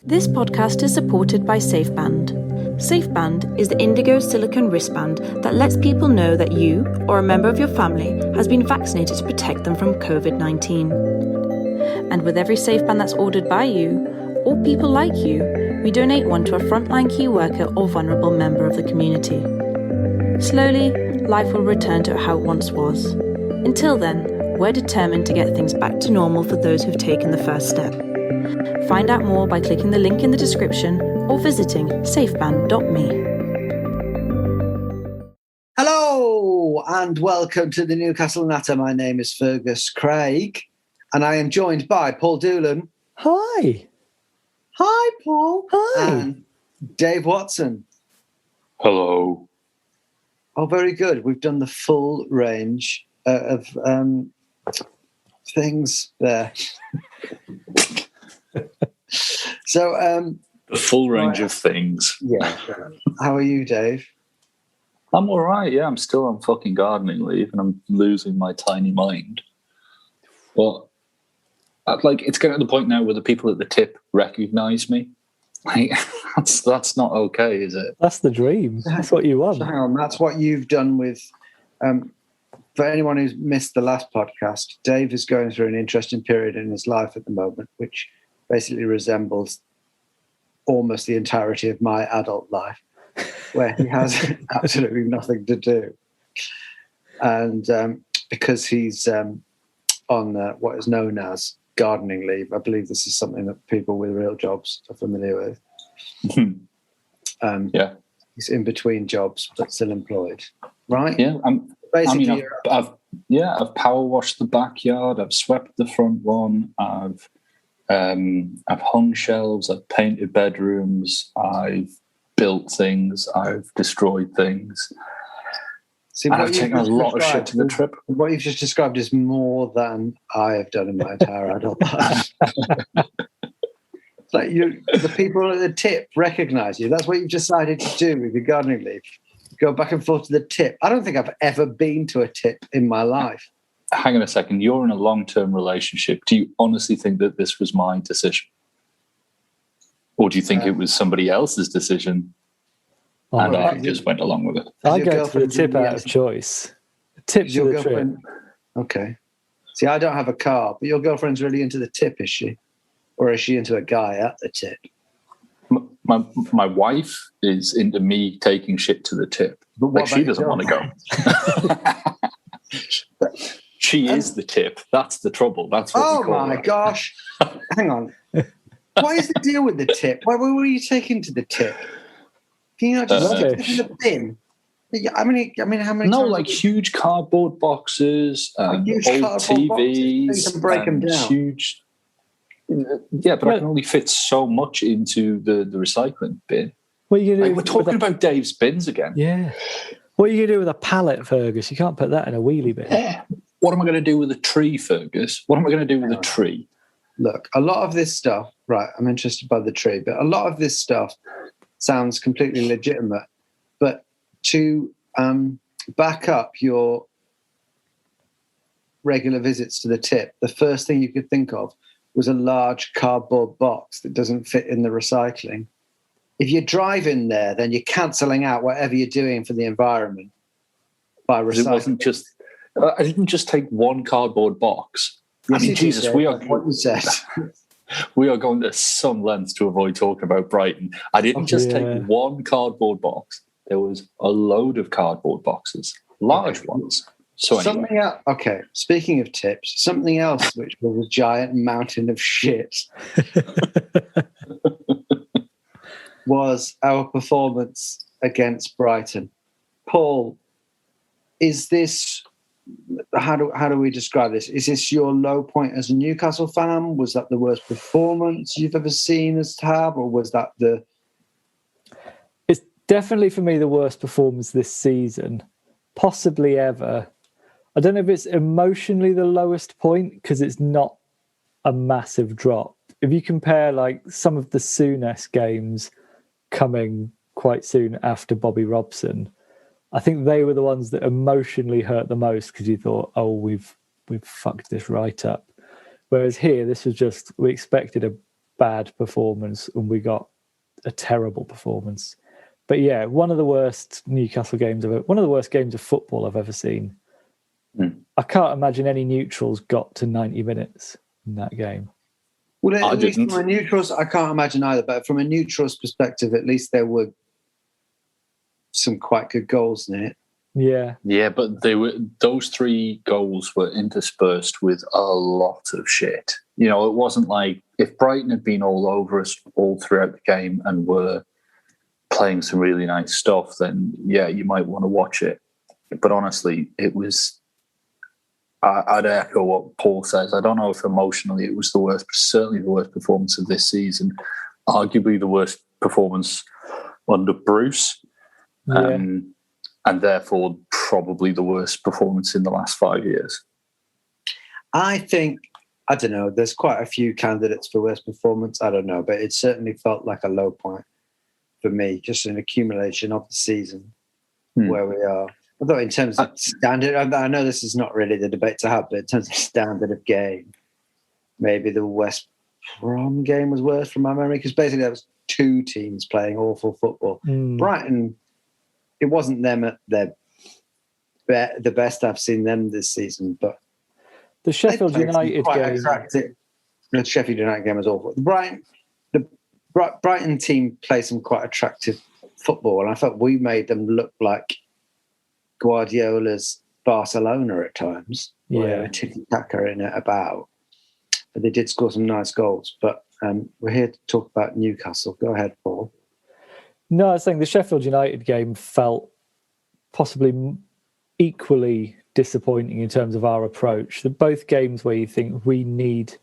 This podcast is supported by SafeBand. SafeBand is the indigo silicone wristband that lets people know that you or a member of your family has been vaccinated to protect them from COVID-19. And with every SafeBand that's ordered by you, or people like you, we donate one to a frontline key worker or vulnerable member of the community. Slowly, life will return to how it once was. Until then, we're determined to get things back to normal for those who've taken the first step. Find out more by clicking the link in the description or visiting safeband.me. Hello and welcome to the Newcastle Natter. My name is Fergus Craig and I am joined by Paul Doolan. Hi. Hi, Paul. Hi. And Dave Watson. Hello. Oh, very good. We've done the full range of things there. So, the full range of things. Yeah. How are you, Dave? I'm all right. Yeah, I'm still on fucking gardening leave, and I'm losing my tiny mind. But it's getting to the point now where the people at the tip recognise me. Like, that's not okay, is it? That's the dream. That's what you want. So hang on, that's what you've done with. For anyone who's missed the last podcast, Dave is going through an interesting period in his life at the moment, which basically resembles almost the entirety of my adult life, where he has absolutely nothing to do. And because he's on what is known as gardening leave, I believe this is something that people with real jobs are familiar with. Yeah. He's in between jobs, but still employed, right? Yeah. I've power washed the backyard. I've swept the front one. I've hung shelves. I've painted bedrooms. I've built things. I've destroyed things. See, and I've taken a lot of shit to the trip. What you've just described is more than I have done in my entire adult life. It's like the people at the tip recognise you. That's what you've decided to do with your gardening leave. Go back and forth to the tip. I don't think I've ever been to a tip in my life. Hang on a second. You're in a long-term relationship. Do you honestly think that this was my decision? Or do you think it was somebody else's decision and I just went along with it? I go to the tip out of choice. Tip to the trip. Okay. See, I don't have a car, but your girlfriend's really into the tip, is she? Or is she into a guy at the tip? My wife is into me taking shit to the tip. But she doesn't want to go. She is the tip. That's the trouble. That's what we call my her. Gosh. Hang on. What is the deal with the tip? Why were you taking to the tip? Can you not just stick it in the bin? I mean, how many? No, times like huge cardboard boxes, old TVs, you can break them down. Huge. Yeah, but I can only fit so much into the recycling bin. What are you gonna do? We're talking about Dave's bins again. Yeah. What are you going to do with a pallet, Fergus? You can't put that in a wheelie bin. Yeah. What am I going to do with a tree, Fergus? What am I going to do with a tree? Look, a lot of this stuff, right, I'm interested by the tree, but a lot of this stuff sounds completely legitimate. But to back up your regular visits to the tip, the first thing you could think of was a large cardboard box that doesn't fit in the recycling. If you drive in there, then you're cancelling out whatever you're doing for the environment by recycling. It wasn't just. I didn't just take one cardboard box. Yes, I mean, Jesus, did, we are. what you said. We are going to some lengths to avoid talking about Brighton. I didn't just take one cardboard box. There was a load of cardboard boxes, large ones. So anyway. Something else. Okay, speaking of tips, something else which was a giant mountain of shit was our performance against Brighton. Paul, is this? How do we describe this? Is this your low point as a Newcastle fan? Was that the worst performance you've ever seen as Tab, or was that the? It's definitely for me the worst performance this season, possibly ever. I don't know if it's emotionally the lowest point because it's not a massive drop. If you compare like some of the Souness games coming quite soon after Bobby Robson, I think they were the ones that emotionally hurt the most because you thought, oh, we've fucked this right up. Whereas here, this was just, we expected bad performance and we got a terrible performance. But yeah, one of the worst Newcastle games one of the worst games of football I've ever seen. I can't imagine any neutrals got to 90 minutes in that game. Well, at least from a neutrals, I can't imagine either. But from a neutrals perspective, at least there were some quite good goals in it. Yeah, but those 3 goals were interspersed with a lot of shit. It wasn't like if Brighton had been all over us all throughout the game and were playing some really nice stuff, then yeah, you might want to watch it. But honestly, it was. I'd echo what Paul says. I don't know if emotionally it was the worst, but certainly the worst performance of this season. Arguably the worst performance under Bruce. And therefore probably the worst performance in the last 5 years. I think, I don't know, there's quite a few candidates for worst performance. I don't know, but it certainly felt like a low point for me, just an accumulation of the season where we are. Although in terms of standard, I know this is not really the debate to have, but in terms of standard of game, maybe the West Brom game was worse from my memory, because basically there was 2 teams playing awful football. Brighton, it wasn't them at the best I've seen them this season, but the Sheffield United game. The Sheffield United game was awful. The Brighton team played some quite attractive football, and I felt we made them look like Guardiola's Barcelona at times, where a tiki-taka in it about. But they did score some nice goals. But we're here to talk about Newcastle. Go ahead, Paul. No, I was saying the Sheffield United game felt possibly equally disappointing in terms of our approach. They're both games where you think we need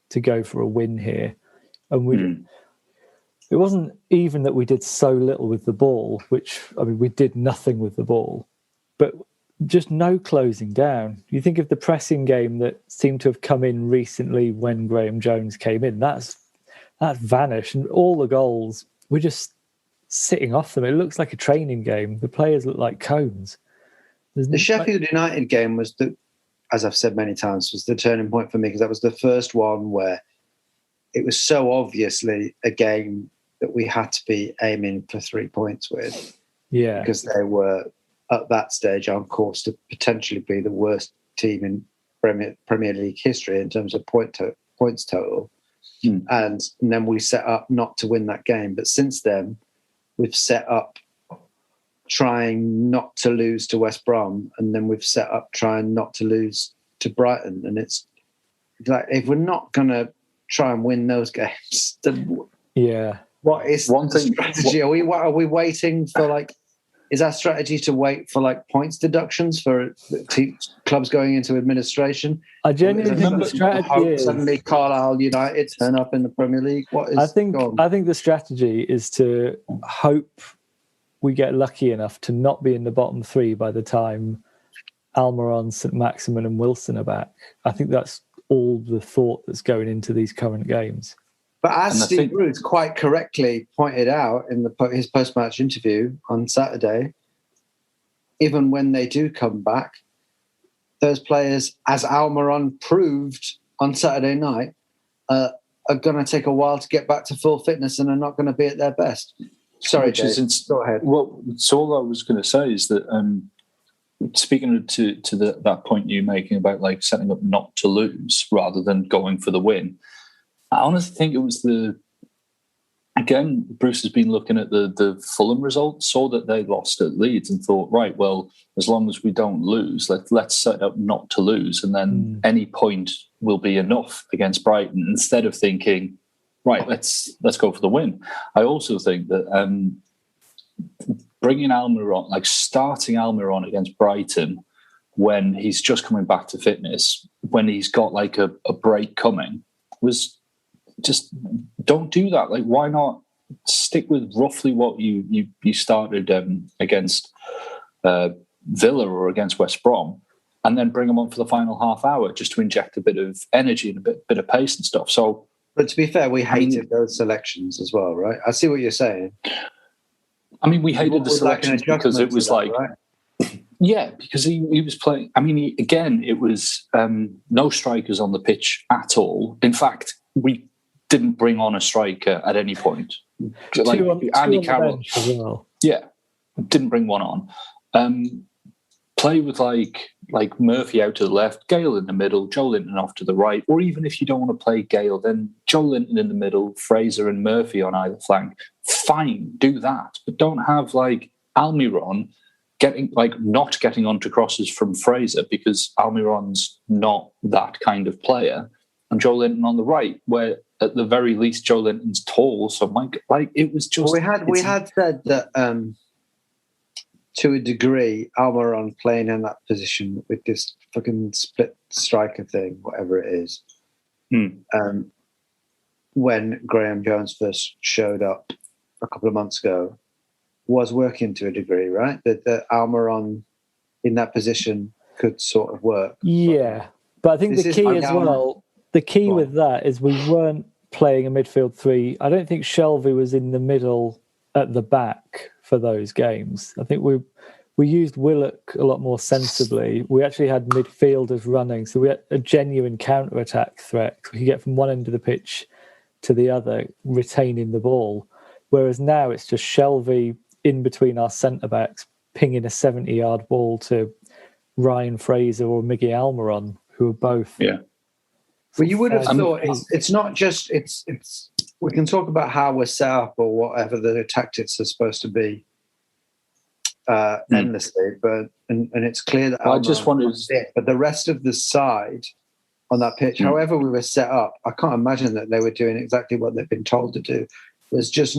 to go for a win here. And it wasn't even that we did so little with the ball, which, I mean, we did nothing with the ball, but just no closing down. You think of the pressing game that seemed to have come in recently when Graham Jones came in. That vanished, and all the goals were just sitting off them. It looks like a training game. The players look like cones. The Sheffield United game was, as I've said many times, was the turning point for me, because that was the first one where it was so obviously a game that we had to be aiming for 3 points with. Yeah. Because they were, at that stage, on course to potentially be the worst team in Premier League history in terms of points total. And then we set up not to win that game. But since then, we've set up trying not to lose to West Brom, and then we've set up trying not to lose to Brighton. And it's like, if we're not going to try and win those games, then what is the strategy? Are we waiting for is our strategy to wait for points deductions for clubs going into administration? I genuinely think the strategy is suddenly Carlisle United turn up in the Premier League. What is? I think the strategy is to hope we get lucky enough to not be in the bottom 3 by the time Almiron, St Maximin, and Wilson are back. I think that's all the thought that's going into these current games. But as Steve Bruce quite correctly pointed out in his post-match interview on Saturday, even when they do come back, those players, as Almiron proved on Saturday night, are going to take a while to get back to full fitness and are not going to be at their best. Sorry, Dave. Go ahead. Well, so all I was going to say is that speaking to that point you're making about setting up not to lose rather than going for the win, I honestly think it was again, Bruce has been looking at the Fulham results, saw that they lost at Leeds and thought, right, well, as long as we don't lose, let's set up not to lose, and then any point will be enough against Brighton, instead of thinking, right, let's go for the win. I also think that bringing Almiron, starting Almiron against Brighton when he's just coming back to fitness, when he's got a break coming, was just don't do that. Why not stick with roughly what you started against Villa or against West Brom, and then bring them on for the final half hour just to inject a bit of energy and a bit of pace and stuff. So, but to be fair, we hated those selections as well, right? I see what you're saying. I mean, we hated the selections because it was right? Yeah, because he was playing. I mean, again, it was no strikers on the pitch at all. In fact, we didn't bring on a striker at any point. Like Andy Carroll, as well. Yeah, didn't bring one on. Play with like Murphy out to the left, Gale in the middle, Joe Linton off to the right, or even if you don't want to play Gale, then Joe Linton in the middle, Fraser and Murphy on either flank. Fine, do that, but don't have like Almiron not getting onto crosses from Fraser, because Almiron's not that kind of player, and Joe Linton on the right, where at the very least Joe Linton's tall. So it was just we had said that. To a degree, Almiron playing in that position with this fucking split striker thing, whatever it is, when Graham Jones first showed up a couple of months ago, was working to a degree, right? That Almiron in that position could sort of work. Yeah, but I think the key as well, the key with that is we weren't playing a midfield three. I don't think Shelvey was in the middle at the back for those games. I think we used Willock a lot more sensibly. We actually had midfielders running, so we had a genuine counter-attack threat. We could get from one end of the pitch to the other, retaining the ball. Whereas now it's just Shelvey in between our centre-backs, pinging a 70-yard ball to Ryan Fraser or Miggy Almiron, who are both... Yeah. Well, you would have thought it's not just... It's we can talk about how we're set up or whatever the tactics are supposed to be endlessly, but and it's clear that I just wanted but the rest of the side on that pitch, however we were set up, I can't imagine that they were doing exactly what they've been told to do. There's just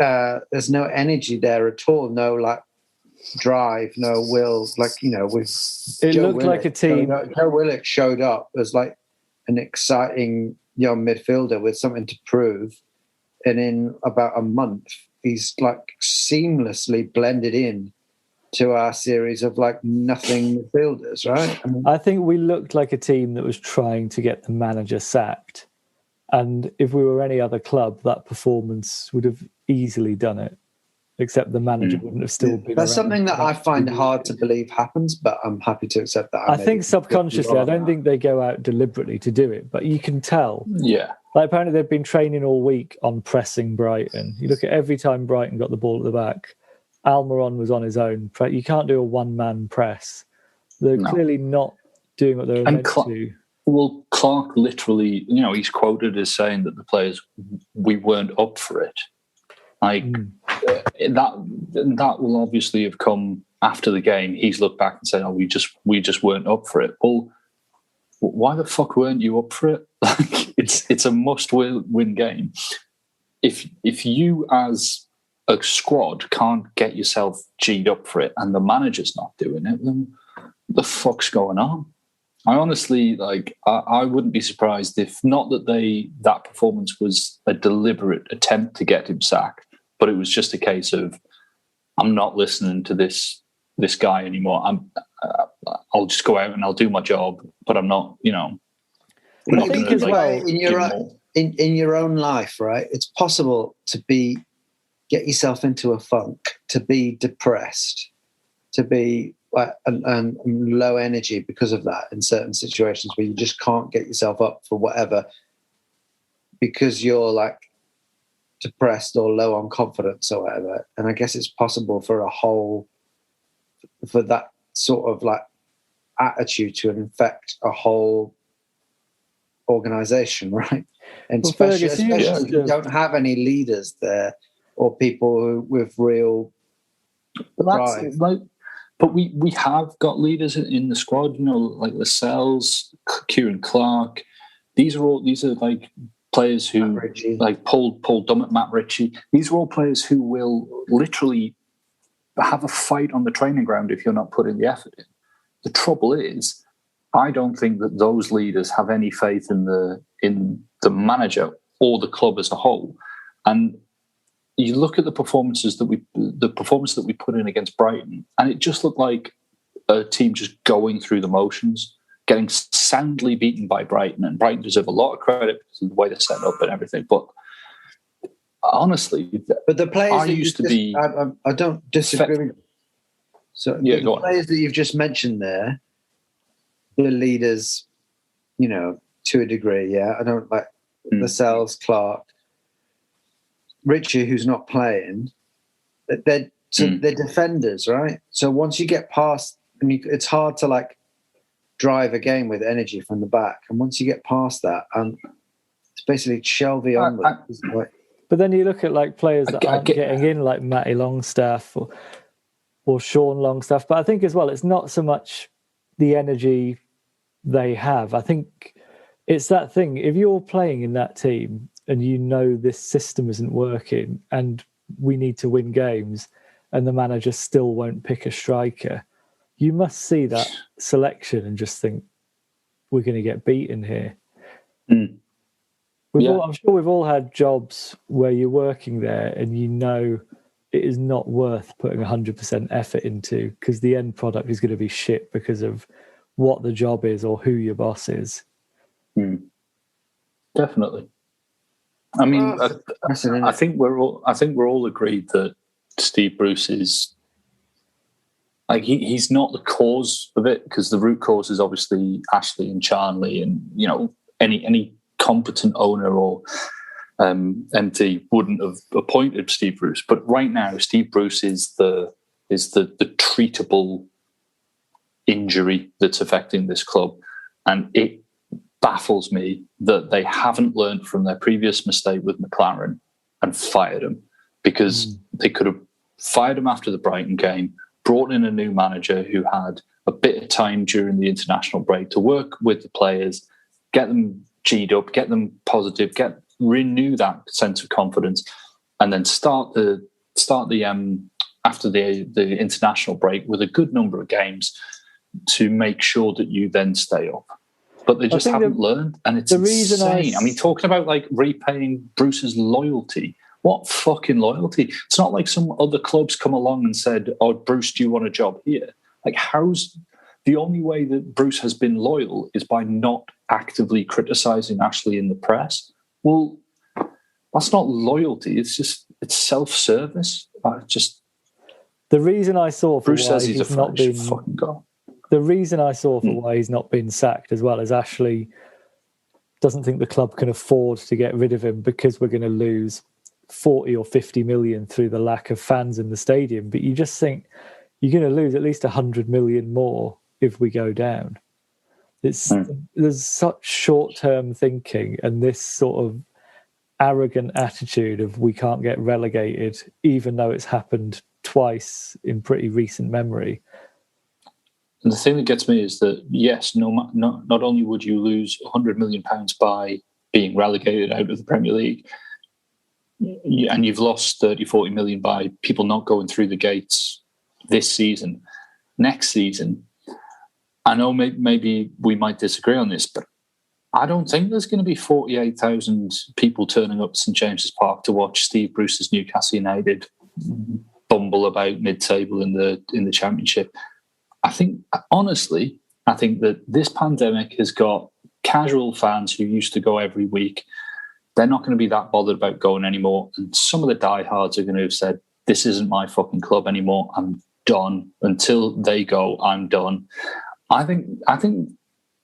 there's no energy there at all, no like drive, no will, like, you know, with it Joe looked Willock, like a team. Joe Willock showed up as like an exciting young midfielder with something to prove, and in about a month he's like seamlessly blended in to our series of like nothing midfielders, right? I think we looked like a team that was trying to get the manager sacked, and if we were any other club, that performance would have easily done it, except the manager wouldn't have still been. That's something that I find hard to believe happens, but I'm happy to accept that. I think subconsciously, I don't think they go out deliberately to do it, but you can tell. Yeah. Like apparently they've been training all week on pressing Brighton. You look at every time Brighton got the ball at the back, Almiron was on his own. You can't do a one-man press. They're clearly not doing what they're meant to. Well, Clark literally, you know, he's quoted as saying that the players, we weren't up for it. Like that will obviously have come after the game. He's looked back and said, "Oh, we just weren't up for it." Well, why the fuck weren't you up for it? Like it's a must-win game. If you as a squad can't get yourself G'd up for it, and the manager's not doing it, then what the fuck's going on? I honestly, I wouldn't be surprised if not that performance was a deliberate attempt to get him sacked, but it was just a case of, I'm not listening to this guy anymore. I'll just go out and I'll do my job, but I'm not, you know. I think as well in your own life, right? It's possible to get yourself into a funk, to be depressed, to be and low energy because of that in certain situations where you just can't get yourself up for whatever because you're like depressed or low on confidence or whatever. And I guess it's possible for that sort of like attitude to infect a whole organization, right? And especially if you don't have any leaders there or people with real drive. But we have got leaders in the squad, you know, like Lascelles, Kieran Clark. These are like players who, like Paul Dummett, Matt Ritchie. These are all players who will literally have a fight on the training ground if you're not putting the effort in. The trouble is, I don't think that those leaders have any faith in the manager or the club as a whole. And you look at the performance that we put in against Brighton, and it just looked like a team just going through the motions, getting soundly beaten by Brighton. And Brighton deserve a lot of credit because of the way they're set up and everything. But honestly, the players I don't disagree with you. So yeah, the players that you've just mentioned there, the leaders, you know, to a degree. Yeah, I don't like Lascelles, Clark, Richie, who's not playing. They're defenders, right? So once you get past, it's hard to like drive a game with energy from the back, and once you get past that, it's basically Shelby onward. But then you look at like players that aren't getting in, like Matty Longstaff or Sean Longstaff. But I think as well, it's not so much the energy they have. I think it's that thing. If you're playing in that team and you know this system isn't working and we need to win games, and the manager still won't pick a striker, you must see that selection and just think, we're going to get beaten here. I'm sure we've all had jobs where you're working there and you know it is not worth putting 100% effort into because the end product is going to be shit because of what the job is or who your boss is. Definitely. I mean, I think we're all agreed that Steve Bruce is like he's not the cause of it, because the root cause is obviously Ashley and Charnley, and you know any competent owner or MD wouldn't have appointed Steve Bruce. But right now, Steve Bruce is the treatable injury that's affecting this club, and it baffles me that they haven't learned from their previous mistake with McLaren and fired him, because they could have fired him after the Brighton game, brought in a new manager who had a bit of time during the international break to work with the players, get them G'd up, get them positive, renew that sense of confidence, and then start the after the international break with a good number of games to make sure that you then stay up. But they just haven't learned, and it's insane. I mean, talking about like repaying Bruce's loyalty. What fucking loyalty? It's not like some other clubs come along and said, "Oh, Bruce, do you want a job here?" Like, how's the only way that Bruce has been loyal is by not actively criticising Ashley in the press? Well, that's not loyalty. It's self-service. The reason I saw for Bruce why says he's not been fucking gone. The reason I saw for why he's not been sacked as well is Ashley doesn't think the club can afford to get rid of him because we're going to lose 40 or 50 million through the lack of fans in the stadium. But you just think you're going to lose at least 100 million more if we go down. There's such short-term thinking and this sort of arrogant attitude of we can't get relegated, even though it's happened twice in pretty recent memory. And the thing that gets me is that, yes, not only would you lose £100 million by being relegated out of the Premier League, and you've lost 30-40 million by people not going through the gates this season. Next season, I know maybe we might disagree on this, but I don't think there's going to be 48,000 people turning up to St James's Park to watch Steve Bruce's Newcastle United bumble about mid-table in the Championship. Honestly, I think that this pandemic has got casual fans who used to go every week. They're not going to be that bothered about going anymore. And some of the diehards are going to have said, this isn't my fucking club anymore. I'm done. Until they go, I'm done. I think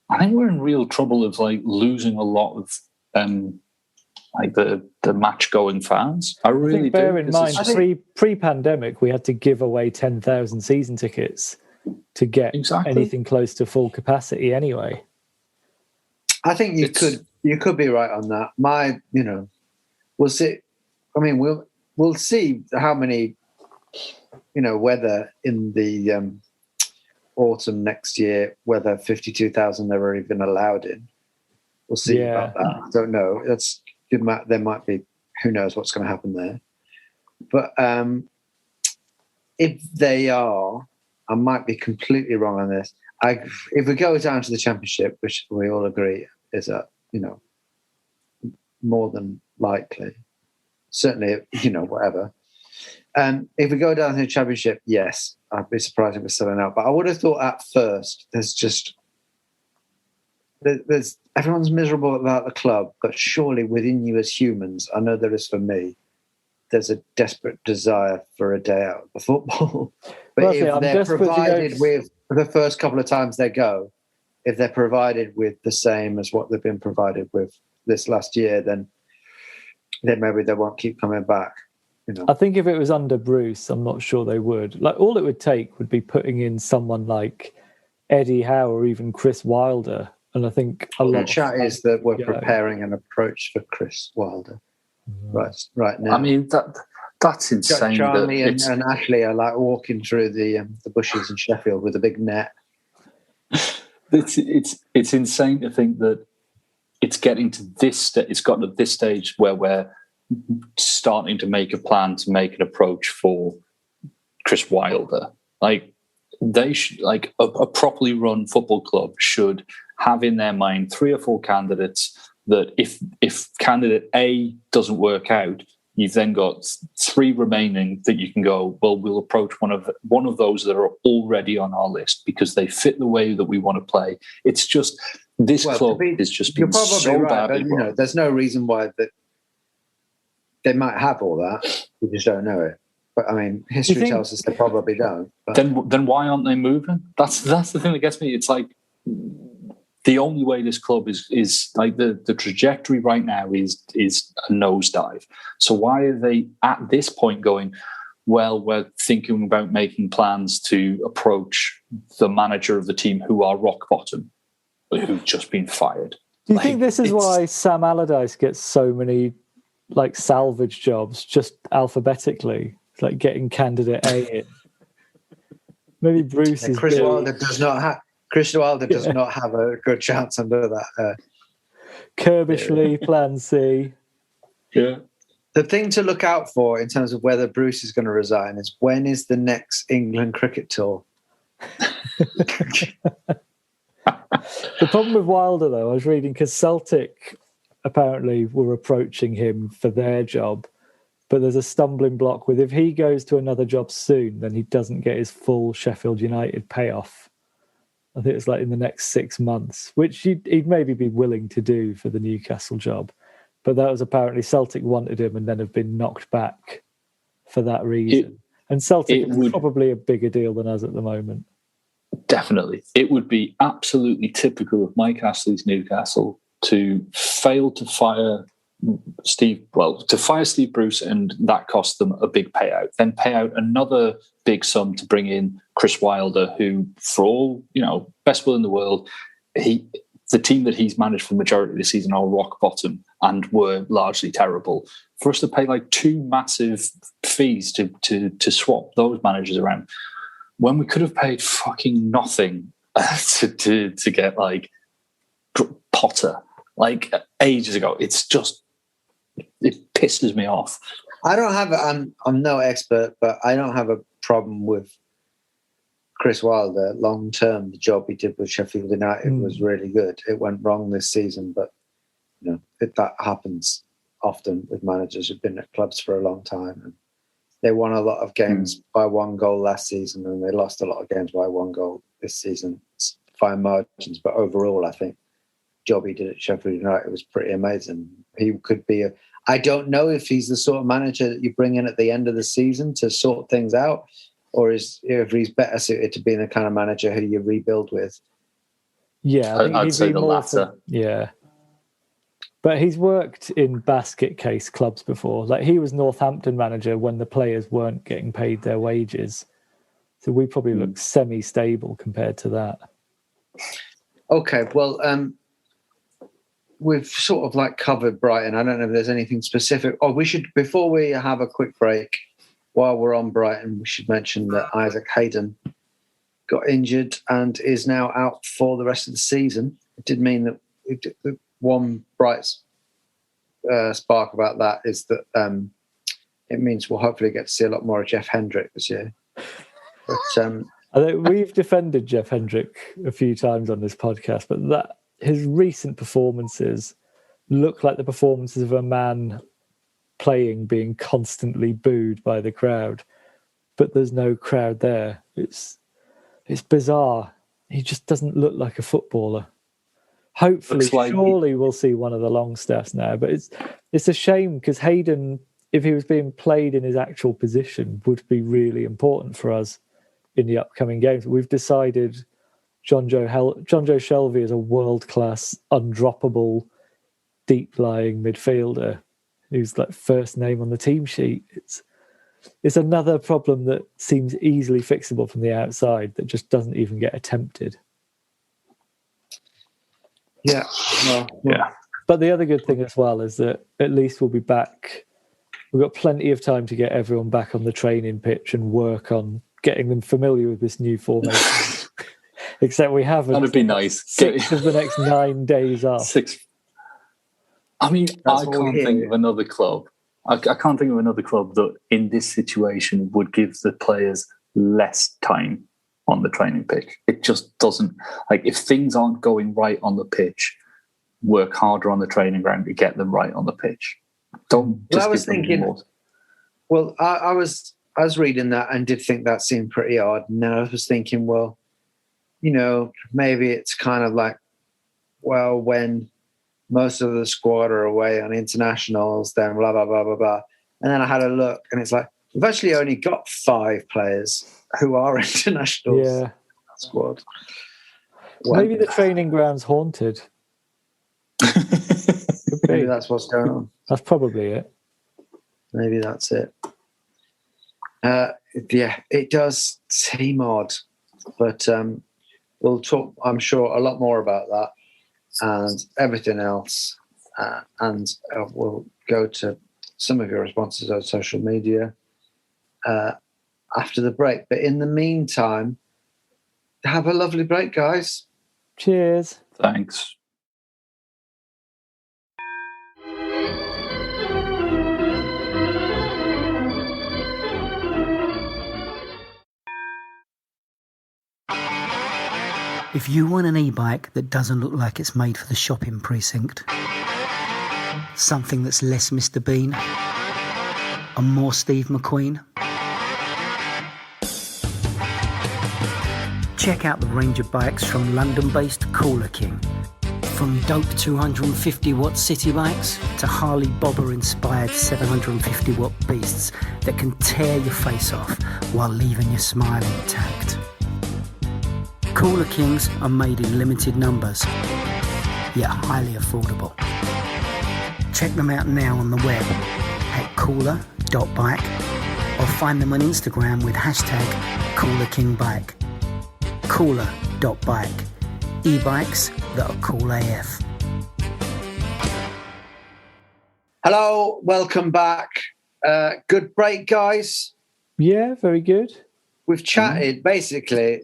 we're in real trouble of like losing a lot of like the match going fans. I really do. Bear in mind, pre-pandemic, we had to give away 10,000 season tickets to get anything close to full capacity anyway. I think you could be right on that. We'll see. I mean, we'll see how many, whether in the autumn next year, whether 52,000 they're even allowed in. We'll see about that. I don't know. There might be, who knows what's going to happen there. But if they are, I might be completely wrong on this. If we go down to the Championship, which we all agree is more than likely, certainly, whatever. If we go down to the Championship, yes, I'd be surprised if we're selling out. But I would have thought at first there's everyone's miserable about the club, but surely within you as humans, I know there is for me, there's a desperate desire for a day out of the football. But if they're provided with the first couple of times they go, if they're provided with the same as what they've been provided with this last year, then maybe they won't keep coming back. You know, I think if it was under Bruce, I'm not sure they would. Like, all it would take would be putting in someone like Eddie Howe or even Chris Wilder. And I think a lot the chat is that we're go. preparing an approach for Chris Wilder right now. I mean, that's insane. Charlie and Ashley are like walking through the bushes in Sheffield with a big net. It's insane to think that it's getting to this. It's gotten to this stage where we're starting to make a plan to make an approach for Chris Wilder. Like, they should, like a properly run football club should have in their mind 3 or 4 candidates that if candidate A doesn't work out, you've then got 3 remaining that you can go, well, we'll approach one of those that are already on our list because they fit the way that we want to play. It's just, this club has just been so right, badly but, run. There's no reason why that they might have all that. We just don't know it. But I mean, history tells us they probably don't. But. Then why aren't they moving? That's the thing that gets me. It's like, the only way this club is like the trajectory right now is a nosedive. So why are they at this point going, well, we're thinking about making plans to approach the manager of the team who are rock bottom, who've just been fired? Do you think this is why Sam Allardyce gets so many like salvage jobs just alphabetically? It's like getting candidate A in. Maybe Bruce is Chris Wilder does not have a good chance under that. Kirbishley, Plan C. Yeah. The thing to look out for in terms of whether Bruce is going to resign is when is the next England cricket tour? The problem with Wilder, though, I was reading, because Celtic apparently were approaching him for their job, but there's a stumbling block with if he goes to another job soon, then he doesn't get his full Sheffield United payoff. I think it's like in the next 6 months, which he'd maybe be willing to do for the Newcastle job. But that was apparently Celtic wanted him and then have been knocked back for that reason. And Celtic is probably a bigger deal than us at the moment. Definitely. It would be absolutely typical of Mike Astley's Newcastle to fail to fire Steve Bruce, and that cost them a big payout. Then pay out another big sum to bring in Chris Wilder, who, for all, best will in the world, the team that he's managed for the majority of the season are rock bottom and were largely terrible. For us to pay like 2 massive fees to swap those managers around, when we could have paid fucking nothing to get like Potter like ages ago. It's just, it pisses me off. I don't have I'm no expert, but I don't have a problem with Chris Wilder. Long term, the job he did with Sheffield United was really good. It went wrong this season, but that happens often with managers who've been at clubs for a long time. And they won a lot of games by 1 goal last season, and they lost a lot of games by 1 goal this season. It's fine margins, but overall, I think the job he did at Sheffield United was pretty amazing. He could be I don't know if he's the sort of manager that you bring in at the end of the season to sort things out, or if he's better suited to being the kind of manager who you rebuild with. Yeah, I think I'd say the latter. Yeah. But he's worked in basket case clubs before. Like, he was Northampton manager when the players weren't getting paid their wages. So we probably look semi-stable compared to that. Okay, well, we've sort of like covered Brighton. I don't know if there's anything specific. Oh, we should, before we have a quick break, while we're on Brighton, we should mention that Isaac Hayden got injured and is now out for the rest of the season. It did mean that one bright spark about that is that it means we'll hopefully get to see a lot more of Jeff Hendrick this year. But I think we've defended Jeff Hendrick a few times on this podcast, but that his recent performances look like the performances of a man being constantly booed by the crowd, but there's no crowd there. It's bizarre. He just doesn't look like a footballer. Hopefully, surely we'll see one of the Longstaffs now, but it's a shame because Hayden, if he was being played in his actual position, would be really important for us in the upcoming games. We've decided John Joe Shelvey is a world-class, undroppable, deep-lying midfielder who's like first name on the team sheet. It's another problem that seems easily fixable from the outside that just doesn't even get attempted. Yeah. Well, Yeah. But the other good thing as well is that at least we'll be back. We've got plenty of time to get everyone back on the training pitch and work on getting them familiar with this new formation. Except we haven't. That'd be nice. 6 of the next 9 days off. 6. I mean, That's I what we can't hear. think of another club. I can't think of another club that in this situation would give the players less time on the training pitch. It just doesn't. Like, if things aren't going right on the pitch, work harder on the training ground to get them right on the pitch. Don't just I was give them thinking- more. Well, I was reading that and did think that seemed pretty odd. And then I was thinking, well, maybe it's kind of like, well, when most of the squad are away on internationals, then blah, blah, blah, blah, blah. And then I had a look and it's like, we've actually only got 5 players who are internationals. Yeah. Squad. Maybe the training ground's haunted. Could be. Maybe that's what's going on. That's probably it. Maybe that's it. Yeah, it does seem odd, but we'll talk, I'm sure, a lot more about that and everything else. And we'll go to some of your responses on social media after the break. But in the meantime, have a lovely break, guys. Cheers. Thanks. If you want an e-bike that doesn't look like it's made for the shopping precinct, something that's less Mr. Bean and more Steve McQueen, check out the range of bikes from London-based Cooler King. From dope 250-watt city bikes to Harley Bobber-inspired 750-watt beasts that can tear your face off while leaving your smile intact. Cooler Kings are made in limited numbers, yet highly affordable. Check them out now on the web at cooler.bike or find them on Instagram with hashtag CoolerKingBike. Cooler.bike. E-bikes that are cool AF. Hello, welcome back. Good break, guys. Yeah, very good. We've chatted basically,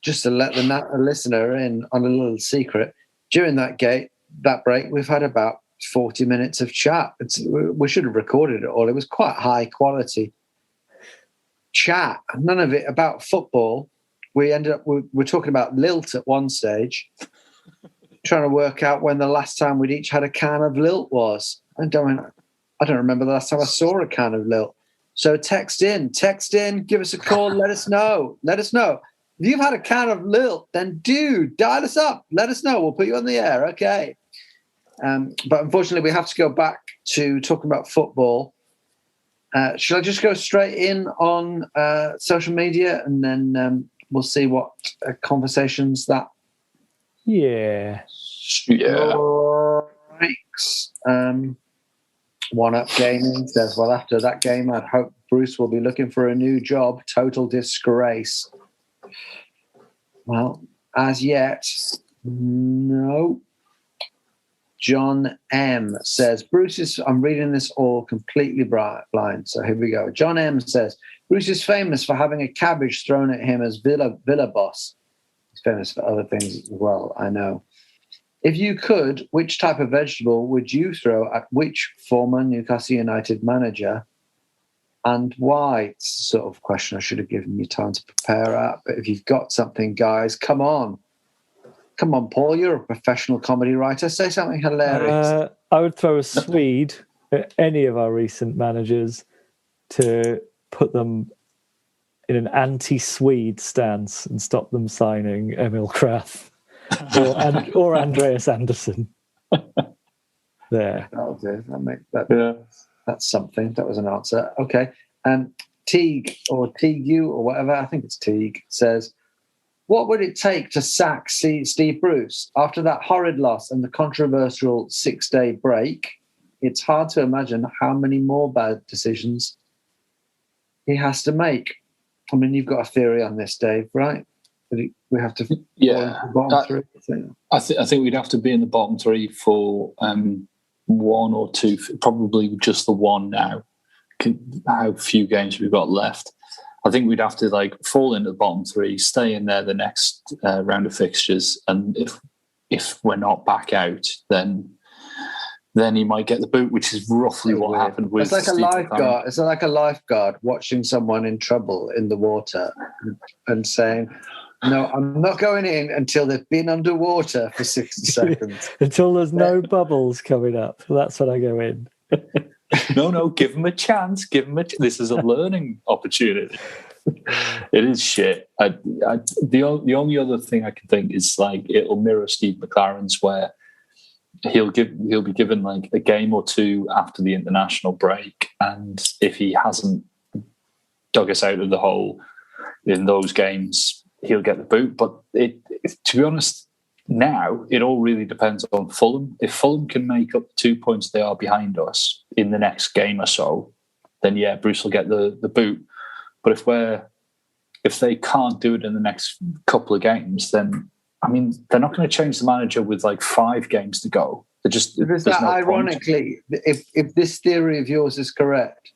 just to let the listener in on a little secret. During that break, we've had about 40 minutes of chat. We should have recorded it all. It was quite high quality chat. None of it about football. We ended up, we're talking about Lilt at one stage, trying to work out when the last time we'd each had a can of Lilt was. I don't remember the last time I saw a can of Lilt. So text in, give us a call, let us know. If you've had a can of Lilt, then dial us up. Let us know. We'll put you on the air, okay? But unfortunately, we have to go back to talking about football. Shall I just go straight in on social media and then we'll see what conversations that strikes. One Up Gaming says, well, after that game, I'd hope Bruce will be looking for a new job. Total disgrace. Well, as yet, no. John M says, I'm reading this all completely blind, so here we go. John M says, Bruce is famous for having a cabbage thrown at him as Villa boss. He's famous for other things as well, I know. If you could, which type of vegetable would you throw at which former Newcastle United manager and why? It's the sort of question I should have given you time to prepare at. But if you've got something, guys, come on. Come on, Paul, you're a professional comedy writer. Say something hilarious. I would throw a Swede at any of our recent managers to put them in an anti-Swede stance and stop them signing Emil Kraft or Andreas Andersen. There. That'll do. That's something. That was an answer. Okay. Teague or Teague or whatever, I think it's Teague, says, what would it take to sack Steve Bruce after that horrid loss and the controversial 6-day break? It's hard to imagine how many more bad decisions he has to make. I mean, you've got a theory on this, Dave, right? We have to fall into the bottom three. I think we'd have to be in the bottom three for one or two, probably just the one now. How few games we've got left. I think we'd have to fall into the bottom three, stay in there the next round of fixtures, and if we're not back out, then he might get the boot, which is roughly what happened with. It's like a lifeguard. It's like a lifeguard watching someone in trouble in the water and saying, "No, I'm not going in until they've been underwater for 60 seconds." Until there's no bubbles coming up. That's when I go in. No, give them a chance. This is a learning opportunity. It is shit. The only other thing I can think is it'll mirror Steve McLaren's, where he'll be given a game or two after the international break, and if he hasn't dug us out of the hole in those games, he'll get the boot. But to be honest, now it all really depends on Fulham. If Fulham can make up the 2 points they are behind us in the next game or so, then yeah, Bruce will get the boot. But if they can't do it in the next couple of games, then I mean, they're not going to change the manager with 5 games to go. Ironically, if this theory of yours is correct,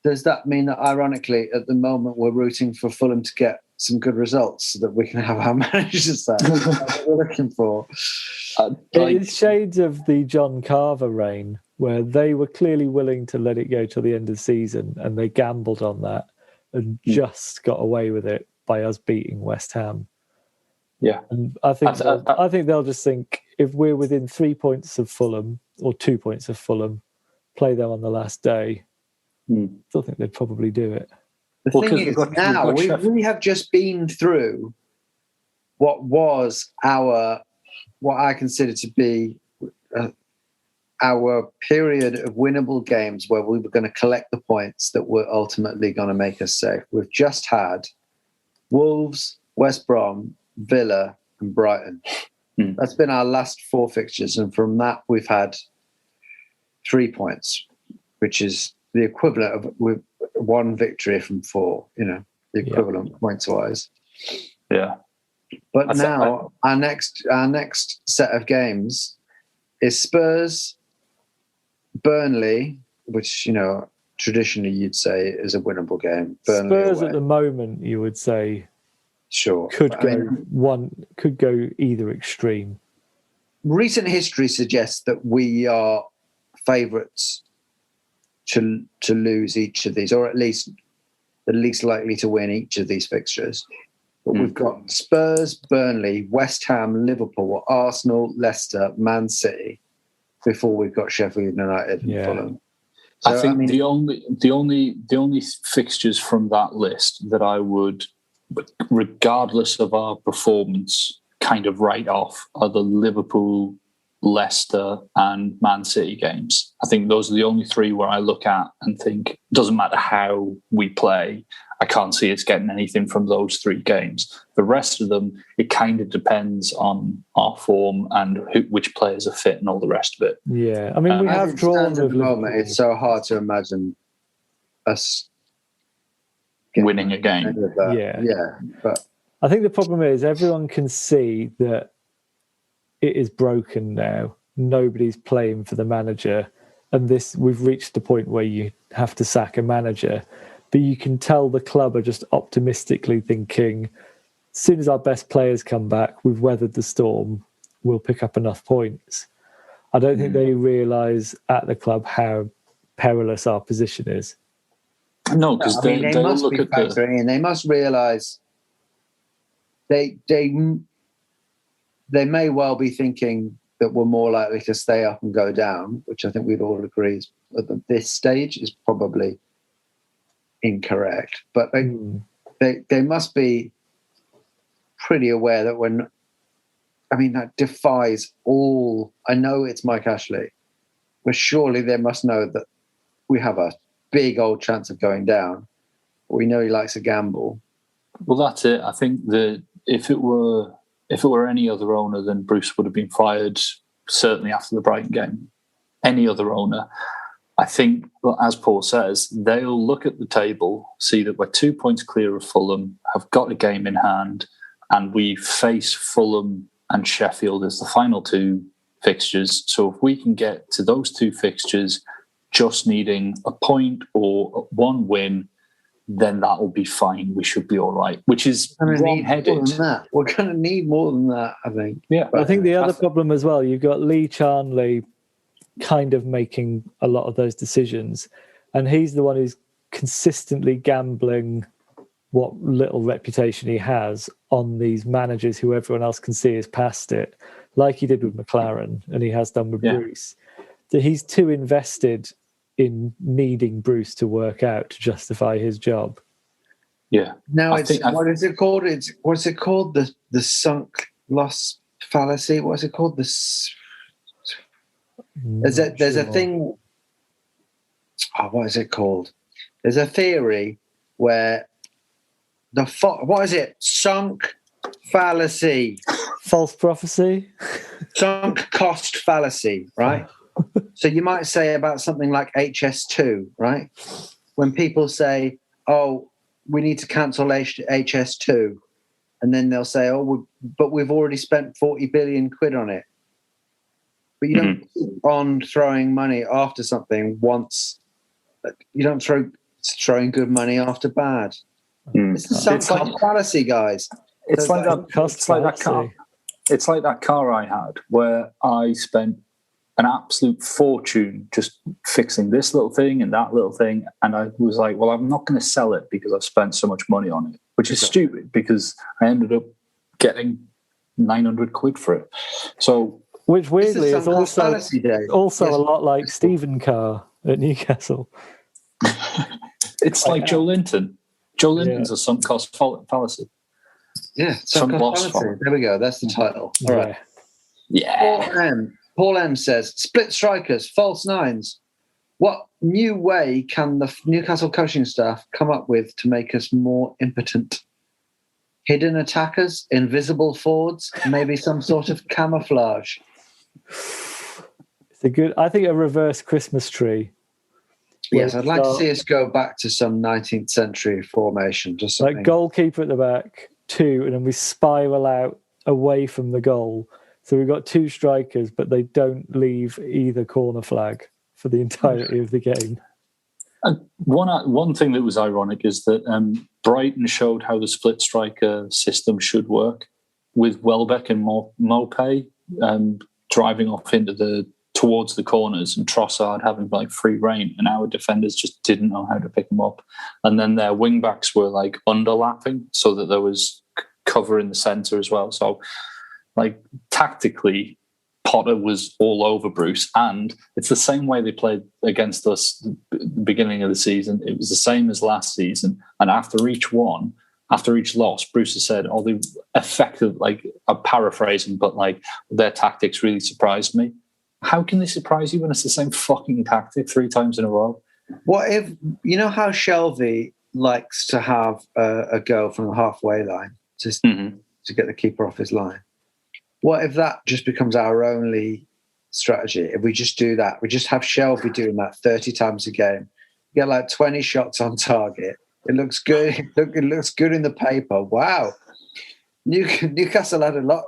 does that mean that ironically at the moment we're rooting for Fulham to get some good results so that we can have our managers there? That's what we're looking for. It's shades of the John Carver reign, where they were clearly willing to let it go till the end of the season, and they gambled on that and just got away with it by us beating West Ham. Yeah, and I think they'll just think, if we're within 3 points of Fulham or 2 points of Fulham, play them on the last day. I still think they'd probably do it. The thing is, now we have just been through what I consider to be our period of winnable games where we were going to collect the points that were ultimately going to make us safe. We've just had Wolves, West Brom, Villa and Brighton. That's been our last 4 fixtures, and from that we've had 3 points, which is the equivalent of with 1 victory from 4, the equivalent points wise. Yeah. But now our next set of games is Spurs, Burnley, which traditionally you'd say is a winnable game. Burnley Spurs away. At the moment, you would say, sure, could go either extreme. Recent history suggests that we are favourites to lose each of these, or at least the least likely to win each of these fixtures. But we've got Spurs, Burnley, West Ham, Liverpool, Arsenal, Leicester, Man City, before we've got Sheffield United and Fulham. So, I think the only fixtures from that list that I would, regardless of our performance, kind of write off are the Liverpool, Leicester and Man City games. I think those are the only 3 where I look at and think, doesn't matter how we play, I can't see us getting anything from those 3 games. The rest of them, it kind of depends on our form and which players are fit and all the rest of it. Yeah, I mean, we have drawn at the moment. It's so hard to imagine us winning a game. Yeah, but I think the problem is everyone can see that it is broken now. Nobody's playing for the manager, and we've reached the point where you have to sack a manager. But you can tell the club are just optimistically thinking, as soon as our best players come back, we've weathered the storm, we'll pick up enough points. I don't think they realise at the club how perilous our position is. No, because they must look be at factoring in. They must realise they may well be thinking that we're more likely to stay up and go down, which I think we'd all agree at this stage is probably incorrect. But they must be pretty aware that that defies all. I know it's Mike Ashley, but surely they must know that we have a big old chance of going down. We know he likes a gamble. Well, that's it. I think the if it were any other owner, then Bruce would have been fired certainly after the Brighton game. Any other owner, I think, well, as Paul says, they'll look at the table, see that we're 2 points clear of Fulham, have got a game in hand, and we face Fulham and Sheffield as the final two fixtures. So if we can get to those two fixtures just needing a point or one win, then that will be fine. We should be all right, which is wrong-headed. We're going to need more than that, I think. Yeah, but I think the other problem as well, you've got Lee Charnley kind of making a lot of those decisions, and he's the one who's consistently gambling what little reputation he has on these managers who everyone else can see is past it, like he did with McLaren and he has done with Bruce. That he's too invested in needing Bruce to work out to justify his job. Yeah. Now, what is it called? What's it called? The sunk loss fallacy? What's it called? There's a thing. Oh, what is it called? There's a theory where what is it? Sunk fallacy. False prophecy. Sunk cost fallacy, right? So you might say about something like HS2, right? When people say, oh, we need to cancel HS2, and then they'll say, oh, but we've already spent 40 billion quid on it. But you don't keep on throwing money after something once. You don't throwing good money after bad. It's the sunk cost fallacy, guys. It's like that car I had where I spent an absolute fortune just fixing this little thing and that little thing, and I was like, well, I'm not going to sell it because I've spent so much money on it, which is stupid because I ended up getting 900 quid for it. So, which weirdly is also a lot like Stephen Carr at Newcastle. It's like Joe Linton. Joe Linton's a sunk cost fallacy. Yeah, sunk cost fallacy. There we go. That's the title. All right. Yeah. Paul M says, split strikers, false nines. What new way can the Newcastle coaching staff come up with to make us more impotent? Hidden attackers, invisible forwards, maybe some sort of camouflage. I think a reverse Christmas tree. Yes, I'd like to see us go back to some 19th century formation. Just something. Like goalkeeper at the back, 2, and then we spiral out away from the goal. So we've got 2 strikers, but they don't leave either corner flag for the entirety of the game. And one thing that was ironic is that Brighton showed how the split striker system should work with Welbeck and Mopé driving off towards the corners and Trossard having like free rein, and our defenders just didn't know how to pick them up. And then their wing backs were like underlapping so that there was cover in the centre as well. So like tactically, Potter was all over Bruce, and it's the same way they played against us at the beginning of the season. It was the same as last season, and after each loss, Bruce has said, "Oh, they effective." Like I'm paraphrasing, but like their tactics really surprised me. How can they surprise you when it's the same fucking tactic 3 times in a row? What if you know how Shelvey likes to have a go from the halfway line just to get the keeper off his line? What if that just becomes our only strategy? If we just do that, we just have Shelby doing that 30 times a game, get like 20 shots on target. It looks good. It looks good in the paper. Wow. Newcastle had a lot.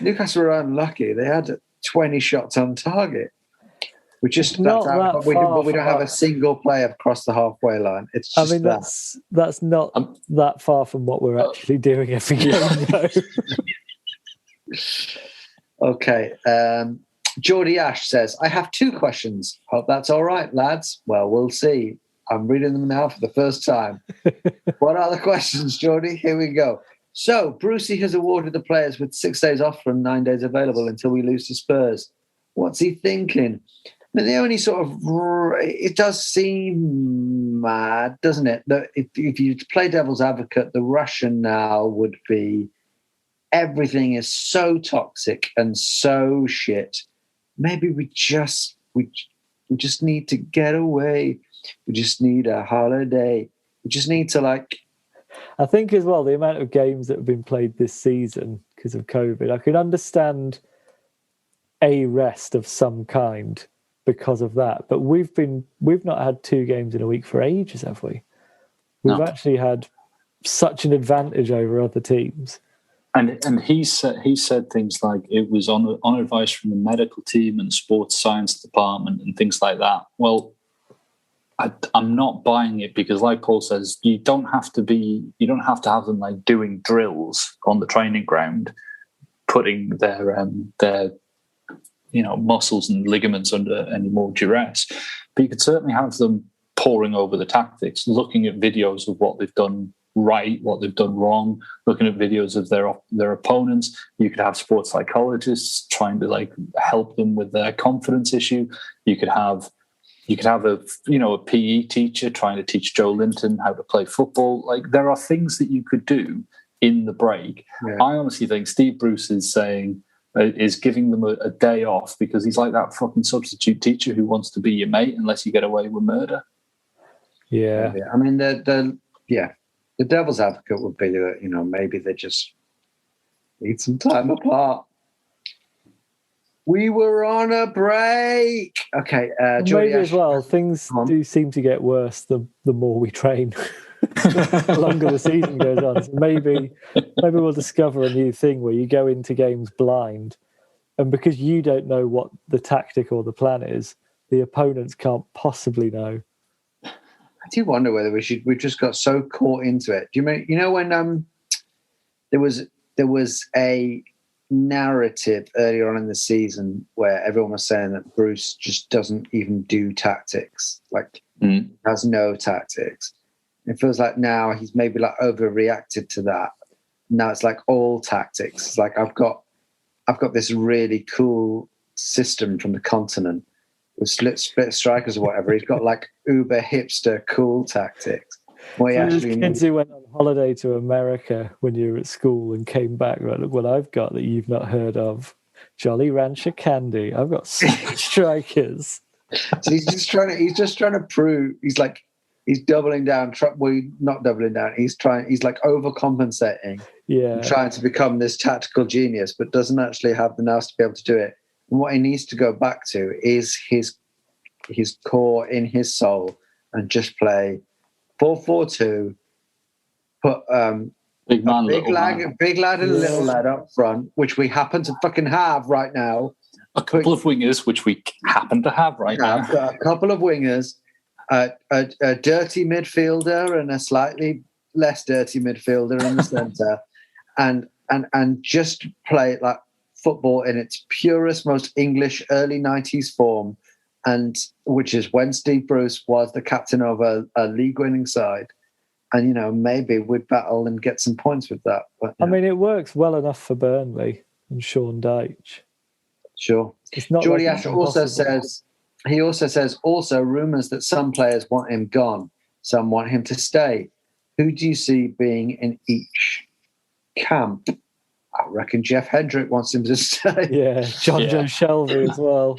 Newcastle were unlucky. They had 20 shots on target. We just we don't have a single player across the halfway line. It's just that's not that far from what we're actually doing every game. Okay. Geordie Ash says, I have 2 questions. Hope that's all right, lads. Well, we'll see. I'm reading them now for the first time. What are the questions, Geordie? Here we go. So, Brucey has awarded the players with 6 days off from 9 days available until we lose to Spurs. What's he thinking? I mean, the only it does seem mad, doesn't it? That if you play devil's advocate, the rationale would be everything is so toxic and so shit. Maybe we just need to get away. We just need a holiday. We just need to I think as well, the amount of games that have been played this season because of COVID, I can understand a rest of some kind because of that. But we've not had 2 games in a week for ages, have we? We've actually had such an advantage over other teams. And he said things like it was on advice from the medical team and sports science department and things like that. Well, I'm not buying it because, like Paul says, you don't have to have them like doing drills on the training ground, putting their muscles and ligaments under any more duress. But you could certainly have them poring over the tactics, looking at videos of what they've done right, what they've done wrong, looking at videos of their opponents. You could have sports psychologists trying to like help them with their confidence issue. You could have a PE teacher trying to teach Joe Linton how to play football. Like, there are things that you could do in the break. Yeah. I honestly think Steve Bruce is giving them a day off because he's like that fucking substitute teacher who wants to be your mate unless you get away with murder. Yeah. I mean, the devil's advocate would be that, maybe they just need some time apart. We were on a break. Okay, maybe as well, things do seem to get worse the more we train, the longer the season goes on. So maybe we'll discover a new thing where you go into games blind, and because you don't know what the tactic or the plan is, the opponents can't possibly know. I do wonder whether we just got so caught into it. Do you know when there was a narrative earlier on in the season where everyone was saying that Bruce just doesn't even do tactics, like has no tactics. It feels like now he's maybe like overreacted to that. Now it's like all tactics. It's like I've got this really cool system from the continent with split strikers or whatever. He's got like uber hipster cool tactics. Kids who went on holiday to America when you were at school and came back, right, look what I've got that you've not heard of. Jolly Rancher candy. I've got strikers. So he's just trying to prove he's doubling down. Not doubling down. He's like overcompensating. Yeah. Trying to become this tactical genius, but doesn't actually have the nous to be able to do it. And what he needs to go back to is his core, in his soul, and just play 4-4-2. Put big lad and a little lad up front, which we happen to fucking have right now. A couple of wingers, which we happen to have right now. A couple of wingers, a dirty midfielder and a slightly less dirty midfielder in the centre, and just play like football in its purest, most English early 90s form, and which is when Steve Bruce was the captain of a league-winning side. And, maybe we'd battle and get some points with that. But, I mean, it works well enough for Burnley and Sean Dyche. Sure. Geordie Ash also says, rumours that some players want him gone, some want him to stay. Who do you see being in each camp? I reckon Jeff Hendrick wants him to stay. Yeah, Joe Shelvey as well.